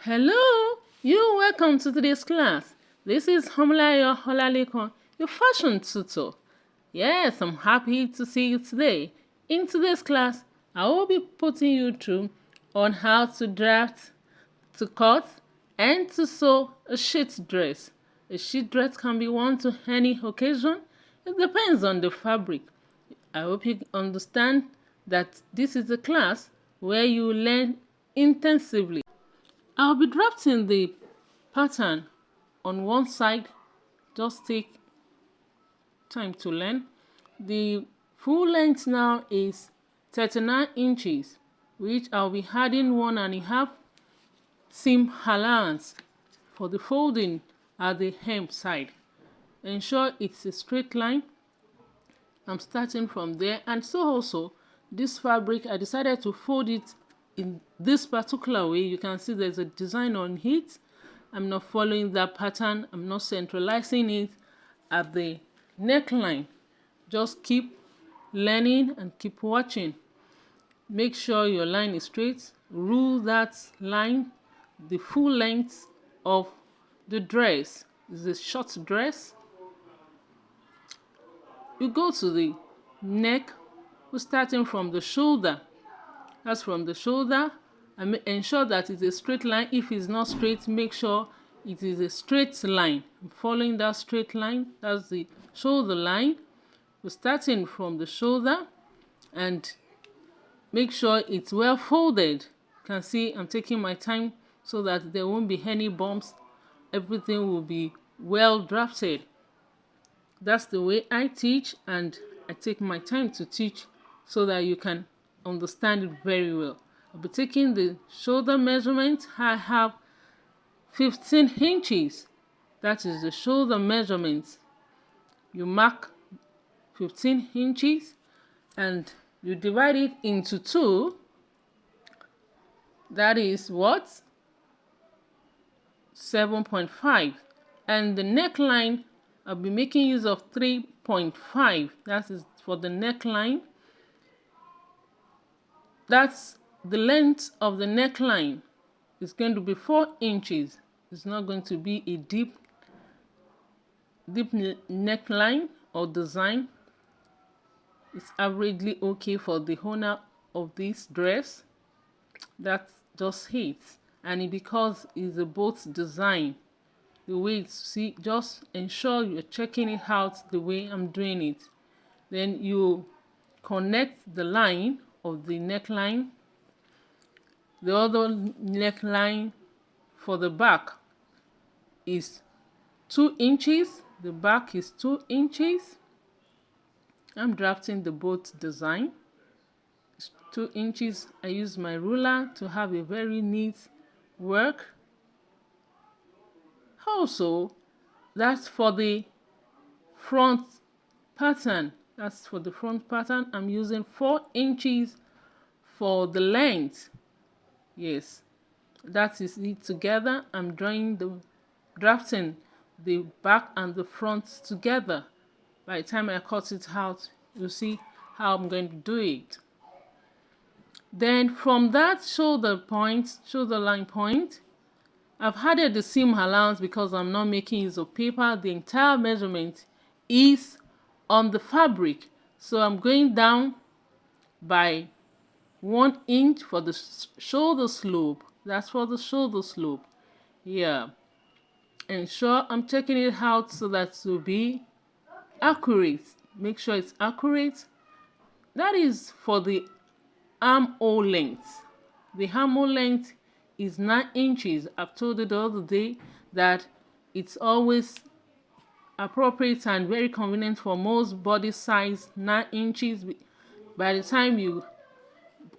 Hello, you're welcome to today's class. This is Homlayo Holalekon, your fashion tutor. Yes, I'm happy to see you today. In today's class, I will be putting you through on how to draft, to cut, and to sew a sheath dress. A sheath dress can be worn to any occasion. It depends on the fabric. I hope you understand that this is a class where you learn intensively. I'll be drafting the pattern on one side. Just take time to learn. The full length now is 39 inches, which I'll be adding 1.5 seam allowance for the folding at the hem side. Ensure it's a straight line. I'm starting from there, and so also this fabric I decided to fold it in this particular way. You can see there's a design on it. I'm not following that pattern. I'm not centralizing it at the neckline. Just keep learning and keep watching. Make sure your line is straight. Rule that line the full length of the dress. It's a short dress. You go to the neck. We're starting from the shoulder. That's from the shoulder. And ensure that it's a straight line. If it's not straight, make sure it is a straight line. I'm following that straight line. That's the shoulder line. We're starting from the shoulder and make sure it's well folded. You can see I'm taking my time so that there won't be any bumps. Everything will be well drafted. That's the way I teach, and I take my time to teach so that you can understand it very well. I'll be taking the shoulder measurement. I have 15 inches. That is the shoulder measurement. You mark 15 inches and you divide it into 2. That is what? 7.5. And the neckline, I'll be making use of 3.5. That is for the neckline. That's the length of the neckline. It's going to be 4 inches. It's not going to be a deep neckline or design. It's averagely okay for the owner of this dress. That's just it. And because it's a both design, the way it's, see, just ensure you're checking it out the way I'm doing it. Then you connect the line of the neckline. The other neckline for the back is 2 inches. The back is 2 inches. I'm drafting the both design. It's 2 inches. I use my ruler to have a very neat work. Also, that's for the front pattern. That's for the front pattern. I'm using 4 inches for the length. Yes, that is it together. I'm drafting the back and the front together. By the time I cut it out, you'll see how I'm going to do it. Then from that shoulder line point, I've added the seam allowance because I'm not making use of paper. The entire measurement is on the fabric. So I'm going down by 1 inch for the shoulder slope. That's for the shoulder slope. Yeah. Ensure I'm checking it out so that it will be accurate. Make sure it's accurate. That is for the armhole length. The armhole length is 9 inches. I've told you the other day that it's always appropriate and very convenient for most body size 9 inches. By the time you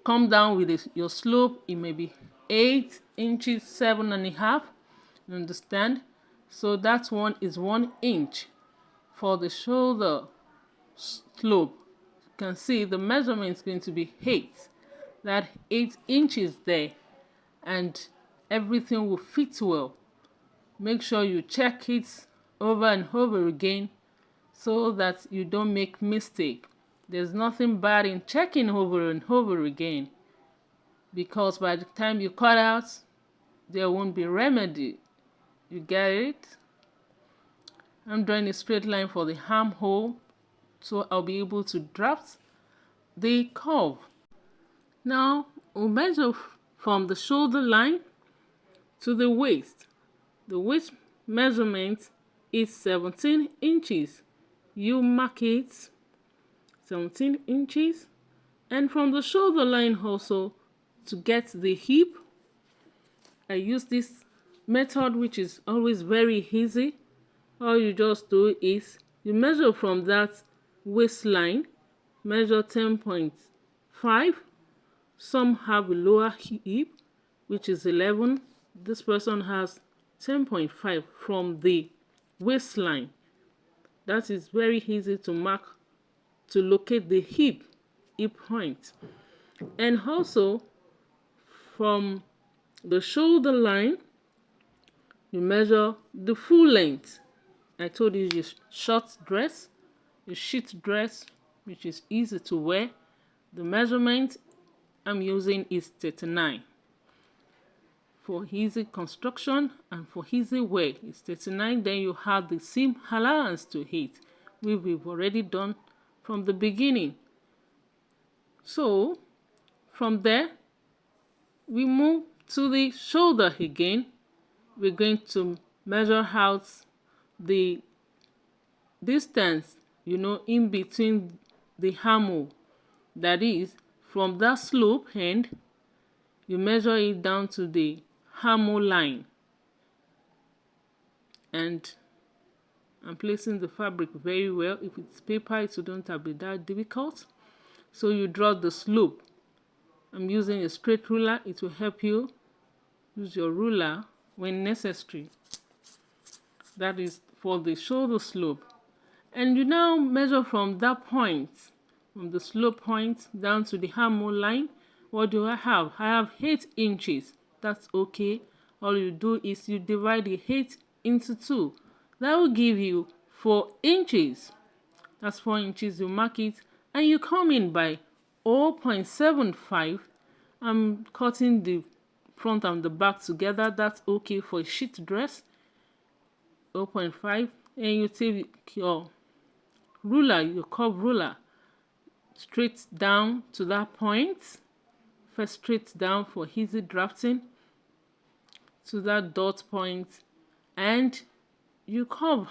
come down with your slope, it may be 8 inches, 7.5. You understand? So that one is 1 inch for the shoulder slope. You can see the measurement is going to be 8. That 8 inches there, and everything will fit well. Make sure you check it over and over again so that you don't make mistake. There's nothing bad in checking over and over again, because by the time you cut out, there won't be remedy. You get it? I'm drawing a straight line for the armhole, so I'll be able to draft the curve. Now we'll measure from the shoulder line to the waist. The waist measurement is 17 inches. You mark it 17 inches, and from the shoulder line also to get the hip, I use this method which is always very easy. All you just do is you measure from that waistline, measure 10.5. Some have a lower hip, which is 11. This person has 10.5 from the waistline. That is very easy to mark, to locate the hip point. And also from the shoulder line, you measure the full length. I told you short dress, your sheath dress, which is easy to wear. The measurement I'm using is 39. For easy construction and for easy wear, it's 39. Then you have the seam allowance to it, which we've already done from the beginning. So from there, we move to the shoulder again. We're going to measure out the distance, in between the armhole. That is, from that slope end, you measure it down to the armhole line. And I'm placing the fabric very well. If it's paper, it shouldn't be that difficult. So you draw the slope. I'm using a straight ruler. It will help you use your ruler when necessary. That is for the shoulder slope. And you now measure from that point, from the slope point down to the armhole line. What do I have? I have 8 inches. That's okay. All you do is you divide the 8 into 2. That will give you 4 inches. That's 4 inches. You mark it and you come in by 0.75. I'm cutting the front and the back together. That's okay for a sheath dress. 0.5. And you take your ruler, your curve ruler, straight down to that point. First straight down for easy drafting to that dot point, and you curve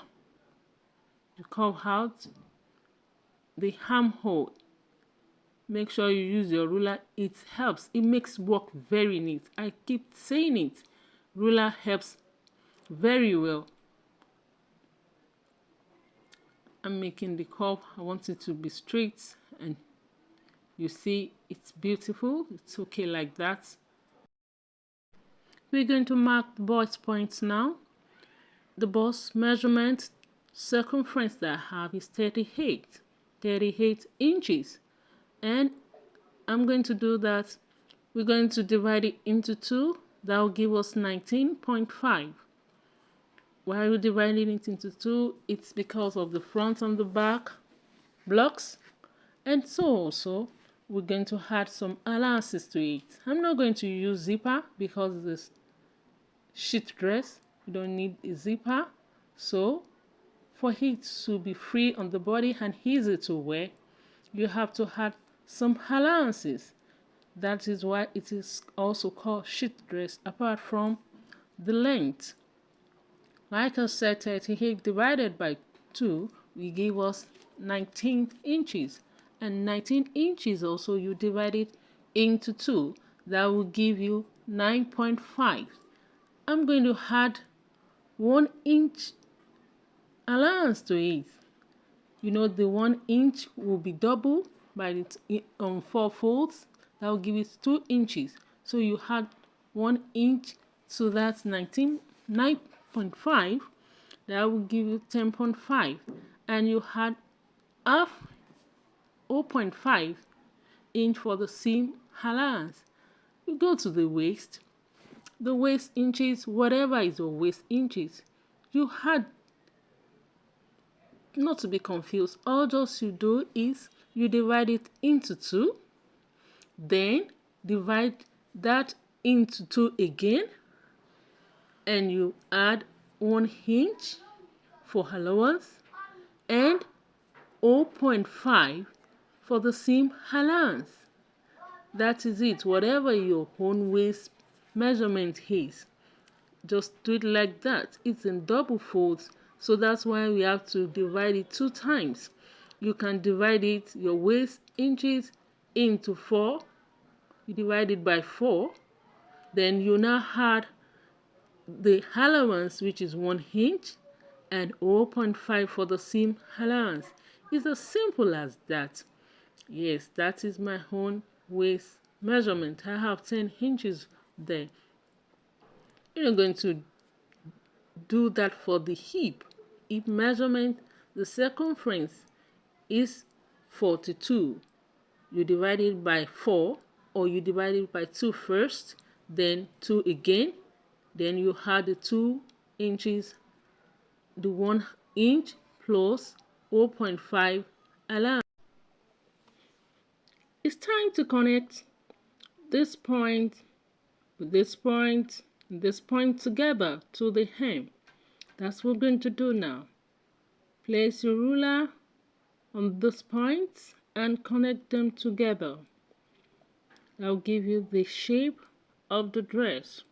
out the armhole. Make sure you use your ruler. It helps. It makes work very neat. I keep saying it. Ruler helps very well. I'm making the curve. I want it to be straight, and you see it's beautiful. It's okay like that. We're going to mark the bust points now. The bust measurement circumference that I have is 38 inches. And I'm going to do that. We're going to divide it into 2. That will give us 19.5. Why are we dividing it into 2? It's because of the front and the back blocks. And so also, we're going to add some allowances to it. I'm not going to use zipper because this sheath dress, you don't need a zipper. So for it to be free on the body and easy to wear, you have to add some allowances. That is why it is also called sheath dress, apart from the length. Like I said, 38 divided by 2 will give us 19 inches. And 19 inches also, you divide it into 2. That will give you 9.5. I'm going to add 1 inch allowance to it. The 1 inch will be double by the 4 folds. That will give it 2 inches. So you add 1 inch to that 9.5. That will give you 10.5. And you add half 0.5 inch for the seam allowance. You go to the waist. The waist inches, whatever is your waist inches, you had, not to be confused, all just you do is you divide it into 2, then divide that into 2 again, and you add 1 inch for allowance and 0.5 for the seam allowance. That is it. Whatever your own waist measurement is, just do it like that. It's in double folds, so that's why we have to divide it 2 times. You can divide it, your waist inches, into 4. You divide it by 4. Then you now add the allowance, which is 1 inch, and 0.5 for the seam allowance. It's as simple as that. Yes, that is my own waist measurement. I have 10 inches there. You're going to do that for the hip. Hip measurement, the circumference is 42. You divide it by 4, or you divide it by 2 first, then 2 again. Then you add the 2 inches, the 1 inch plus 0.5 allowance. It's time to connect this point with this point and this point together to the hem. That's what we're going to do now. Place your ruler on these points and connect them together. That'll give you the shape of the dress.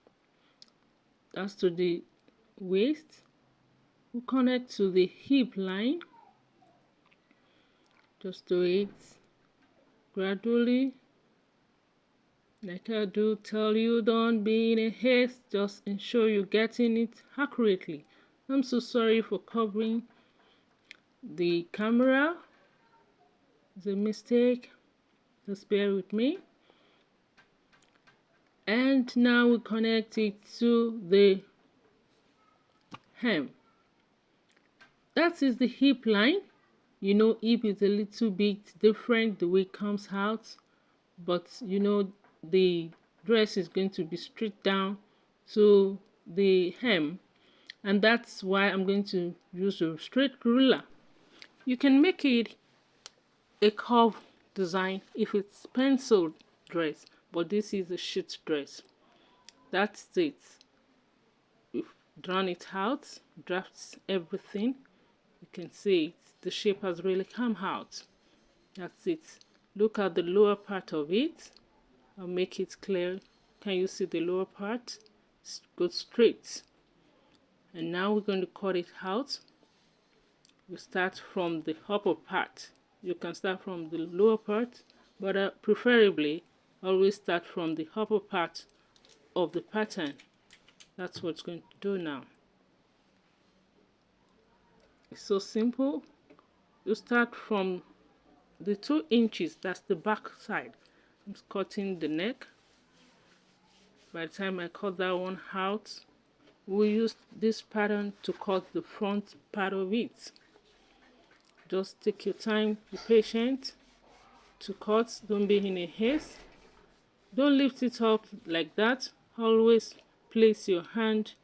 That's to the waist. We connect to the hip line. Just do it gradually. Like I do tell you, don't be in a haste. Just ensure you're getting it accurately. I'm so sorry for covering the camera. It's a mistake. Just bear with me. And now we connect it to the hem. That is the hip line. You know, hip is a little bit different the way it comes out, but you know the dress is going to be straight down to the hem, and that's why I'm going to use a straight ruler. You can make it a curve design if it's pencil dress, but this is a sheet dress. That's it. We've drawn it out, drafts everything. You can see it. The shape has really come out. That's it. Look at the lower part of it. I'll make it clear. Can you see the lower part? Go straight. And now we're going to cut it out. We start from the upper part. You can start from the lower part, but preferably always start from the upper part of the pattern. That's what it's going to do now. It's so simple. You start from the 2 inches, that's the back side. I'm cutting the neck. By the time I cut that one out, we use this pattern to cut the front part of it. Just take your time, be patient to cut. Don't be in a haste. Don't lift it up like that. Always place your hand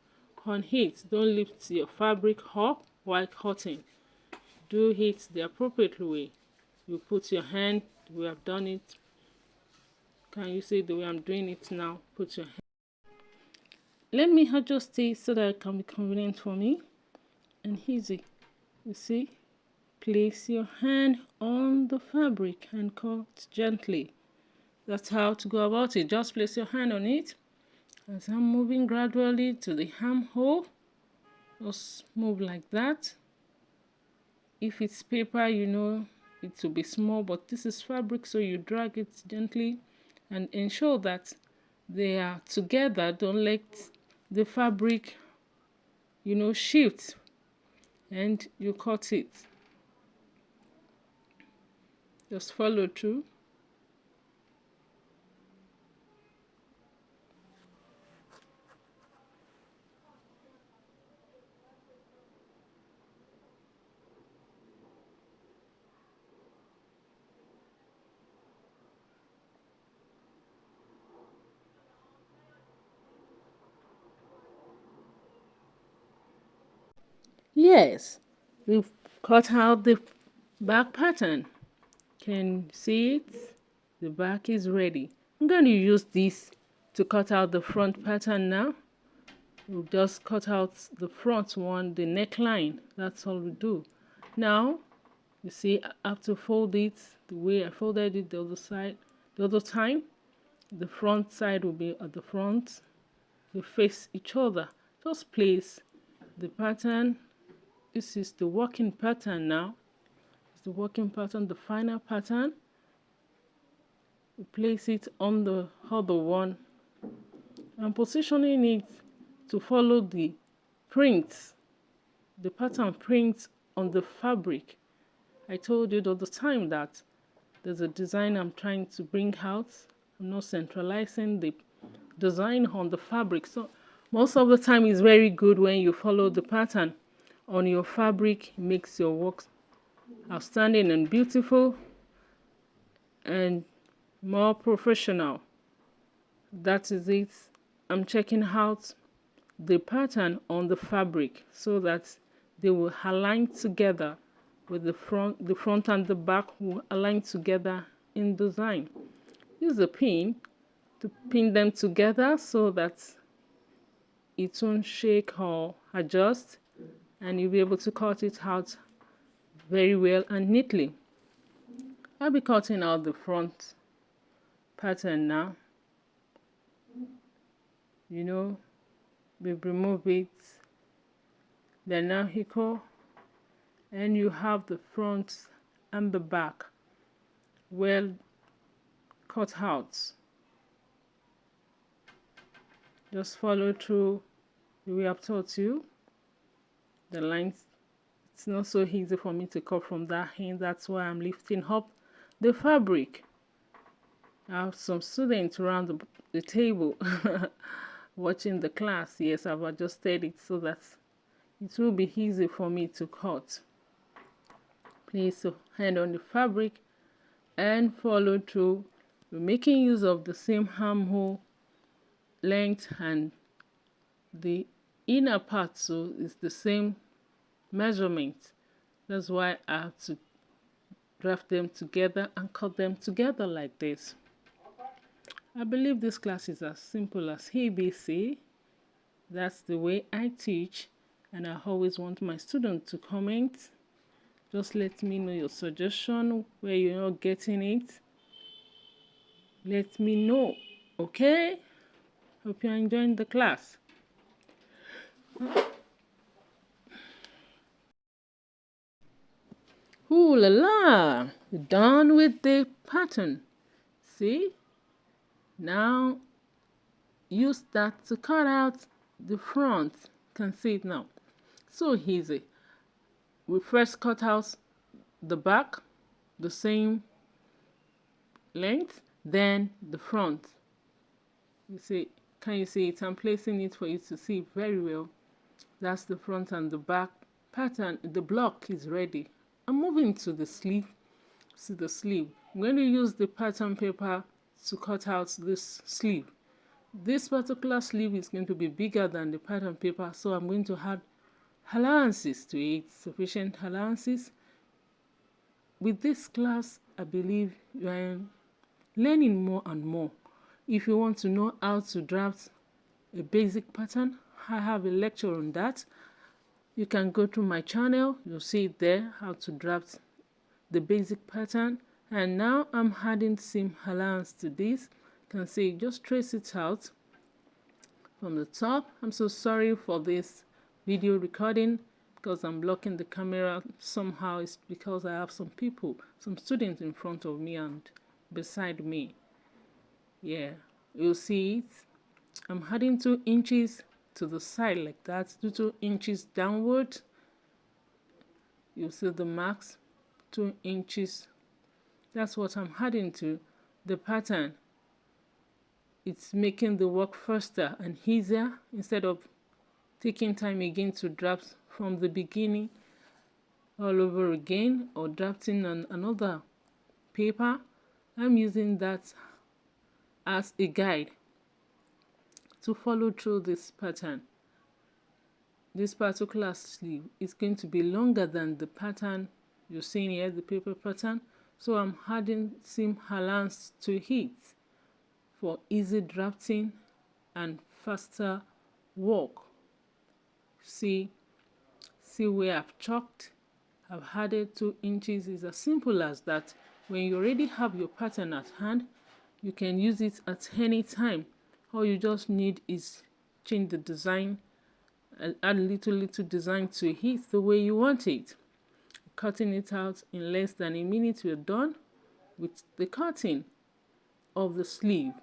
on it. Don't lift your fabric up while cutting. Do it the appropriate way. You put your hand, we have done it. Can you see the way I'm doing it now? Put your hand. Let me adjust it so that it can be convenient for me and easy. You see? Place your hand on the fabric and cut gently. That's how to go about it. Just place your hand on it. As I'm moving gradually to the armhole, just move like that. If it's paper, you know it will be small, but this is fabric, so you drag it gently and ensure that they are together. Don't let the fabric, you know, shift, and you cut it. Just follow through. Yes, we've cut out the back pattern. Can you see it? The back is ready. I'm going to use this to cut out the front pattern now. We'll just cut out the front one, the neckline. That's all we do. Now, you see, I have to fold it the way I folded it the other side. The other time, the front side will be at the front. They face each other. Just place the pattern. This is the working pattern now. It's the working pattern, the final pattern. We place it on the other one. I'm positioning it to follow the prints, the pattern prints on the fabric. I told you the other time that there's a design I'm trying to bring out. I'm not centralizing the design on the fabric. So most of the time it's very good when you follow the pattern on your fabric. It makes your work outstanding and beautiful and more professional. That is it. I'm checking out the pattern on the fabric so that they will align together with the front and the back will align together in design. Use a pin to pin them together so that it won't shake or adjust, and you'll be able to cut it out very well and neatly. I'll be cutting out the front pattern now. You know, we remove it, then now equal, and you have the front and the back well cut out. Just follow through the way I've taught you. The lines, it's not so easy for me to cut from that end. That's why I'm lifting up the fabric. I have some students around the table watching the class. Yes, I've adjusted it so that it will be easy for me to cut. Place your hand on the fabric and follow through. We're making use of the same armhole length, and the inner part so it's the same measurement. That's why I have to draft them together and cut them together like this. I believe this class is as simple as ABC. That's the way I teach, and I always want my students to comment. Just let me know your suggestion, where you're not getting it. Let me know, okay? Hope you're enjoying the class. Ooh la la! Done with the pattern. See? Now use that to cut out the front. Can see it now. So easy. We first cut out the back, the same length, then the front. You see, can you see it? I'm placing it for you to see very well. That's the front and the back pattern. The block is ready. I'm moving to the sleeve. See the sleeve. I'm going to use the pattern paper to cut out this sleeve. This particular sleeve is going to be bigger than the pattern paper, so I'm going to add allowances to it, sufficient allowances. With this class, I believe you are learning more and more. If you want to know how to draft a basic pattern, I have a lecture on that. You can go to my channel, you'll see it there, how to draft the basic pattern. And now I'm adding seam allowance to this. You can see, just trace it out from the top. I'm so sorry for this video recording because I'm blocking the camera somehow. It's because I have some people, some students in front of me and beside me. Yeah, you'll see it. I'm adding 2 inches to the side like that, 2 inches downward. You'll see the marks, 2 inches. That's what I'm adding to the pattern. It's making the work faster and easier instead of taking time again to draft from the beginning all over again or drafting on another paper. I'm using that as a guide to follow through this pattern. This particular sleeve is going to be longer than the pattern you're seeing here, the paper pattern. So I'm adding seam allowance to it for easy drafting and faster work. See where I've chalked. I've added 2 inches. It's as simple as that. When you already have your pattern at hand, you can use it at any time. All you just need is change the design and add little design to it the way you want it. Cutting it out in less than a minute, we're done with the cutting of the sleeve.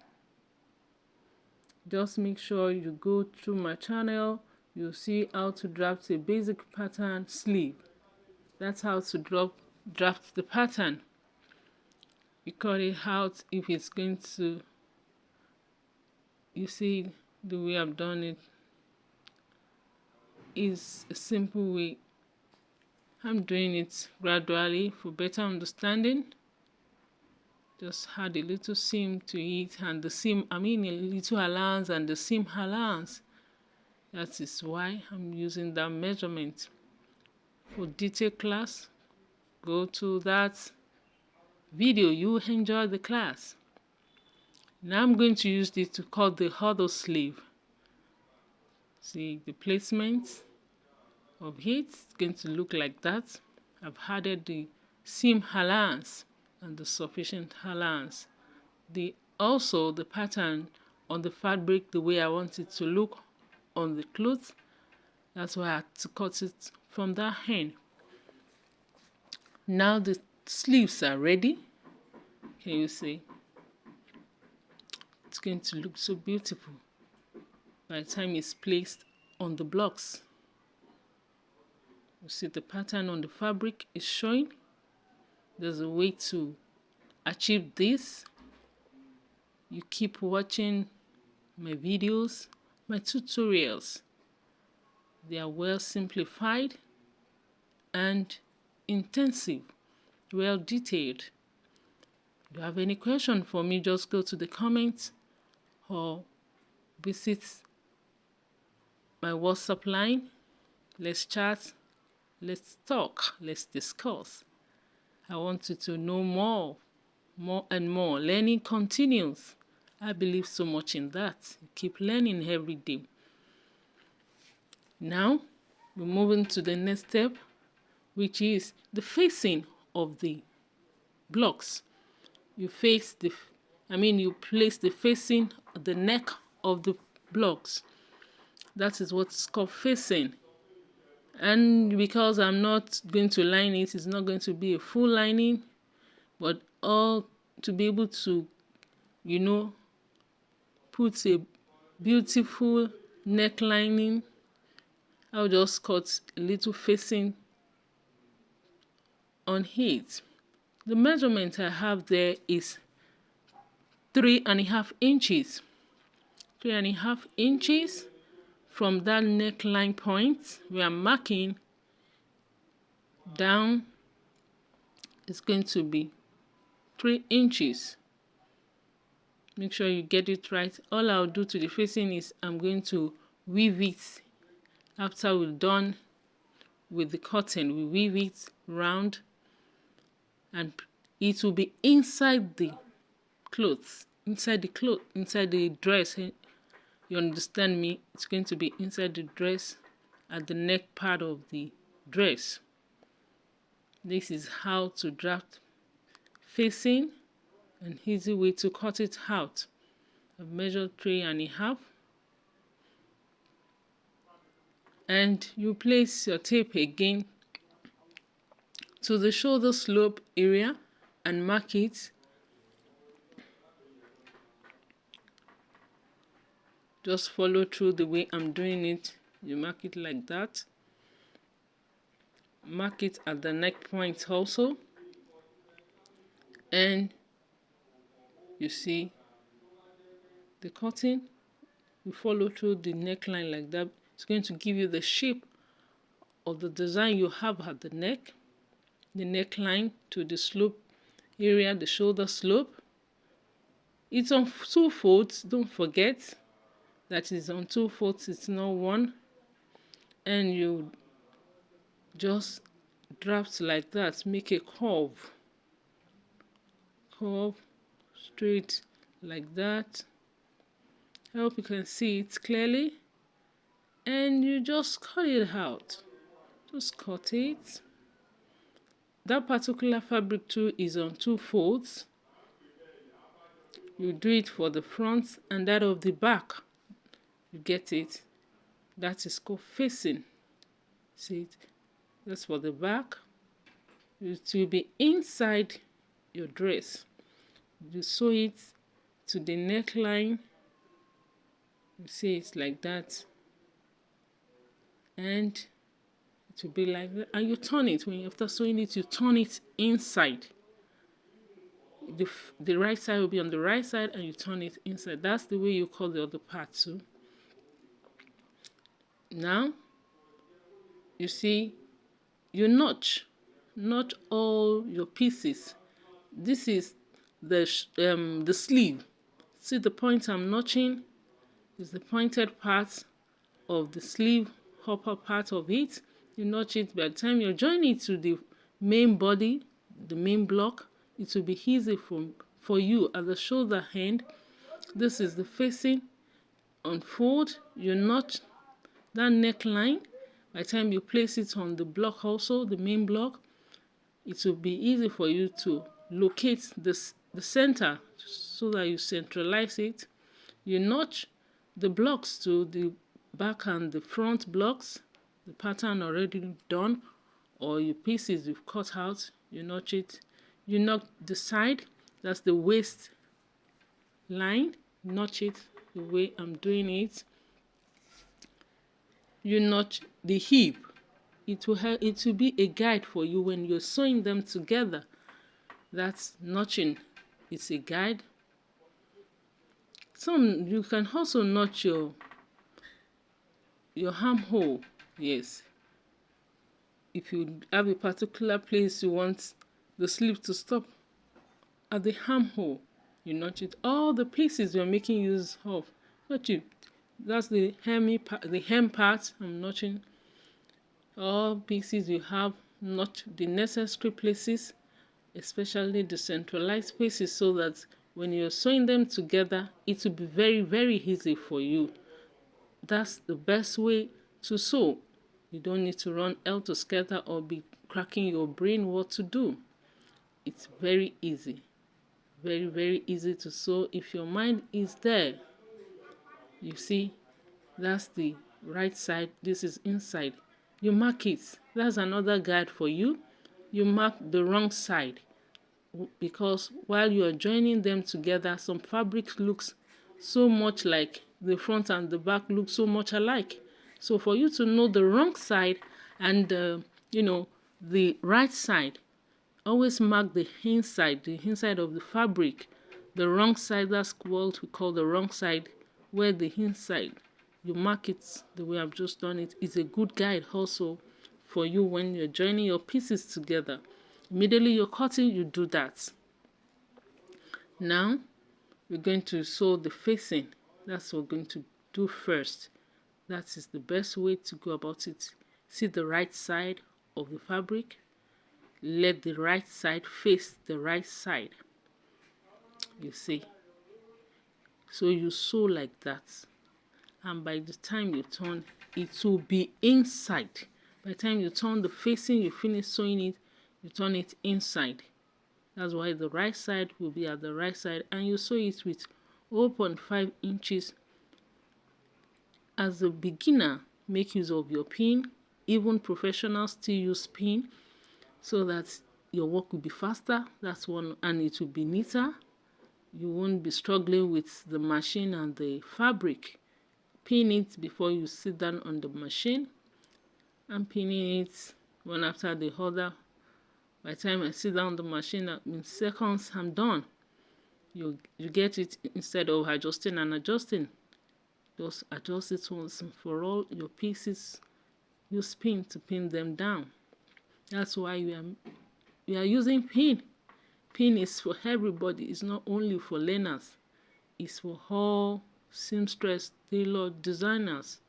Just make sure you go through my channel. You'll see how to draft a basic pattern sleeve. That's how to draft the pattern. You cut it out if it's going to, you see the way I've done it is a simple way. I'm doing it gradually for better understanding. Just add a little seam to it, and the seam, a little allowance and the seam allowance. That is why I'm using that measurement. For detail class, go to that video. You enjoy the class. Now I'm going to use this to cut the other sleeve. See the placement of it. It's going to look like that. I've added the seam allowance and the sufficient allowance. Also the pattern on the fabric the way I want it to look on the clothes. That's why I had to cut it from that end. Now the sleeves are ready. Can you see? It's going to look so beautiful by the time it's placed on the blocks. You see the pattern on the fabric is showing. There's a way to achieve this. You keep watching my videos, my tutorials. They are well simplified and intensive, well detailed. If you have any question for me, just go to the comments or visit my WhatsApp line. Let's chat, let's talk, let's discuss. I want you to know more and more. Learning continues. I believe so much in that. Keep learning every day. Now, we're moving to the next step, which is the facing of the blocks. You place the facing, the neck of the blocks. That is what's called facing. And because I'm not going to line it, it's not going to be a full lining, but all to be able to, put a beautiful neck lining, I'll just cut a little facing on it. The measurement I have there is 3.5 inches. 3.5 inches from that neckline point we are marking down is going to be 3 inches. Make sure you get it right. All I'll do to the facing is I'm going to weave it. After we're done with the cotton, we weave it round and it will be inside the clothes, inside the dress. You understand me? It's going to be inside the dress at the neck part of the dress. This is how to draft facing, an easy way to cut it out. I've measured 3.5. And you place your tape again to the shoulder slope area and mark it. Just follow through the way I'm doing it. You mark it like that. Mark it at the neck point also. And you see the cutting. You follow through the neckline like that. It's going to give you the shape of the design you have at the neck, the neckline to the slope area, the shoulder slope. It's on 2 folds, don't forget that is on 2 folds, it's not one. And you just draft like that, make a curve straight like that. I hope you can see it clearly. and you just cut it out. Just cut it. That particular fabric too is on 2 folds. You do it for the front and that of the back. You get it? That is called facing. See it? That's for the back. It will be inside your dress. You sew it to the neckline. You see it like that. And it will be like that. And you turn it. When after sewing it, you turn it inside. The right side will be on the right side and you turn it inside. That's the way you cut the other part too. Now, you see, you notch all your pieces. This is the sleeve. See the point I'm notching is the pointed part of the sleeve, upper part of it. You notch it. By the time you join it to the main body, the main block, it will be easy for you at the shoulder end. This is the facing. Unfold, you notch that neckline. By the time you place it on the block also, the main block, it will be easy for you to locate the center so that you centralize it. You notch the blocks to the back and the front blocks, the pattern already done, or your pieces you've cut out, you notch it. You notch the side, that's the waist line, notch it the way I'm doing it. You notch the hip. It will be a guide for you when you're sewing them together. That's notching. It's a guide. You can also notch your armhole. Yes. If you have a particular place you want the sleeve to stop at the armhole, you notch it. All the pieces you're making use of, notch it. That's the hem part. I'm notching. All pieces you have, notch the necessary places, especially the centralized places, so that when you're sewing them together, it will be very, very easy for you. That's the best way to sew. You don't need to run helter-skelter or be cracking your brain what to do. It's very easy. Very, very easy to sew if your mind is there. You see, that's the right side. This is inside. You mark it. That's another guide for you. You mark the wrong side, because while you are joining them together, some fabric looks so much like the front and the back look so much alike. So for you to know the wrong side and the right side, always mark the inside of the fabric. The wrong side, that's what we call the wrong side, where the inside, you mark it the way I've just done it. It's a good guide also for you when you're joining your pieces together. Immediately you're cutting, you do that. Now we're going to sew the facing. That's what we're going to do first. That is the best way to go about it. See the right side of the fabric. Let the right side face the right side. You see. So you sew like that. And by the time you turn, it will be inside. By the time you turn the facing, you finish sewing it, you turn it inside. That's why the right side will be at the right side, and you sew it with 0.5 inches. As a beginner, make use of your pin. Even professionals still use pin, so that your work will be faster. That's one, and it will be neater. You won't be struggling with the machine and the fabric. Pin it before you sit down on the machine. I'm pinning it one after the other. By the time I sit down on the machine, in seconds, I'm done. You get it. Instead of adjusting and adjusting, just adjust it once and for all. Your pieces, use pin to pin them down. That's why we are using pin. Pin is for everybody. It's not only for learners. It's for all seamstress, tailor, designers,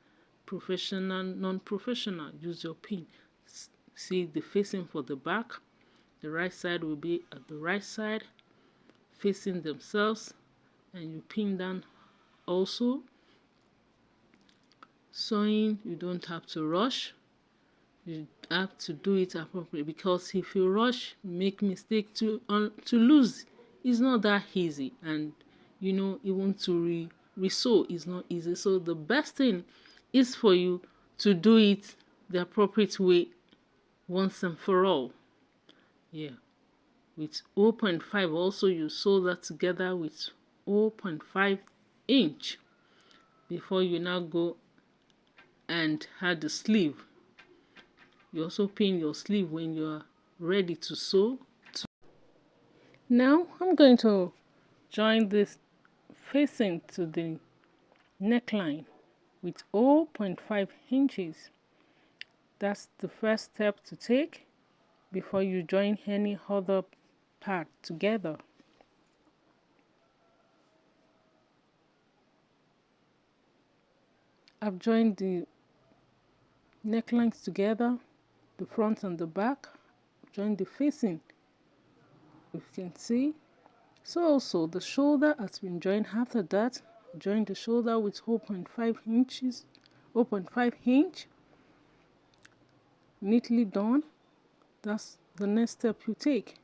professional, non-professional. Use your pin. See the facing for the back. The right side will be at the right side, facing themselves, and you pin down also. Sewing, you don't have to rush. You have to do it appropriately, because if you rush, make mistake to lose, it's not that easy. And even to re-sew is not easy. So the best thing is for you to do it the appropriate way once and for all. Yeah. With 0.5, also you sew that together with 0.5 inch before you now go and add the sleeve. You also pin your sleeve when you are ready to sew. Now I'm going to join this facing to the neckline with 0.5 inches. That's the first step to take before you join any other part together. I've joined the necklines together, the front and the back. Join the facing, you can see. So also the shoulder has been joined. After that, join the shoulder with 0.5 inches, 0.5 inch, neatly done. That's the next step you take.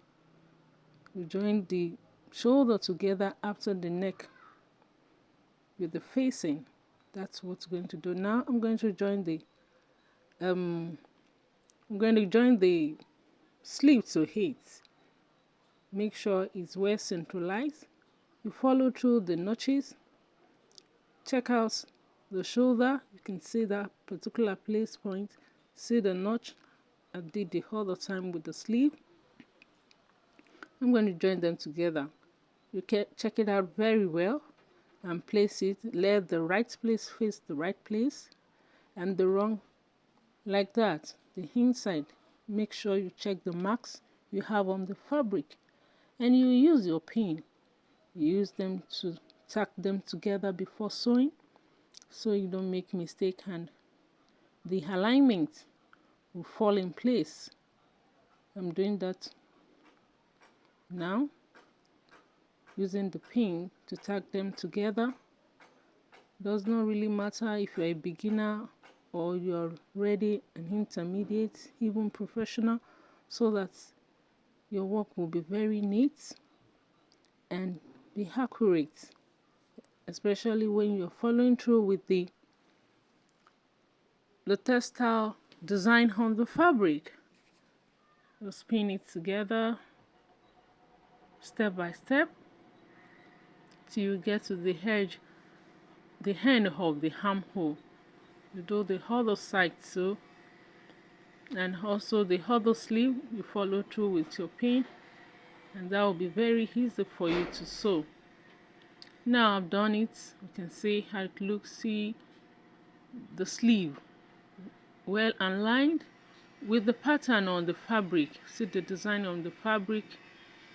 You join the shoulder together after the neck with the facing. That's what's going to do. Now I'm going to join the sleeve to it. Make sure it's well centralized. You follow through the notches. Check out the shoulder. You can see that particular place point. See the notch I did the other time with the sleeve. I'm going to join them together. You can check it out very well and place it. Let the right place face the right place and the wrong like that. The inside, make sure you check the marks you have on the fabric, and you use your pin. You use them to tack them together before sewing, so you don't make mistake and the alignment will fall in place. I'm doing that now, using the pin to tack them together. Does not really matter if you're a beginner or you're ready, an intermediate, even professional, so that your work will be very neat and be accurate, especially when you're following through with the textile design on the fabric. Just pin it together step by step till you get to the edge, the end of the armhole. You do the other side too, and also the other sleeve. You follow through with your pin, and that will be very easy for you to sew. Now I've done it. You can see how it looks. See the sleeve well aligned with the pattern on the fabric. See the design on the fabric.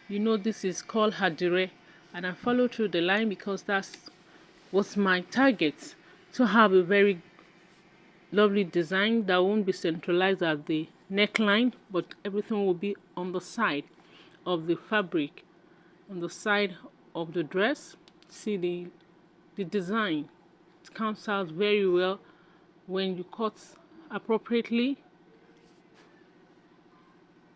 You know this is called hadire, and I follow through the line because that's what's my target, to have a very lovely design that won't be centralized at the neckline, but everything will be on the side of the fabric, on the side of the dress. See the design. It comes out very well when you cut appropriately.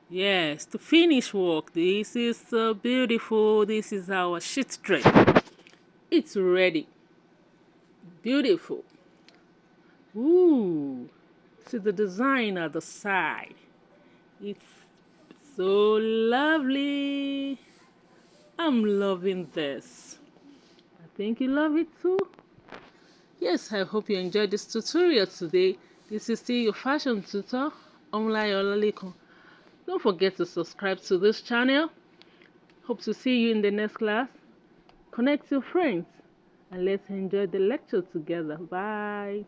Yes, the finished work. This is so beautiful. This is our sheath dress. It's ready. Beautiful. Ooh, see the design at the side. It's so lovely. I'm loving this. I think you love it too. Yes, I hope you enjoyed this tutorial today. This is still your fashion tutor, Omlayolalekun. Don't forget to subscribe to this channel. Hope to see you in the next class. Connect your friends and let's enjoy the lecture together. Bye.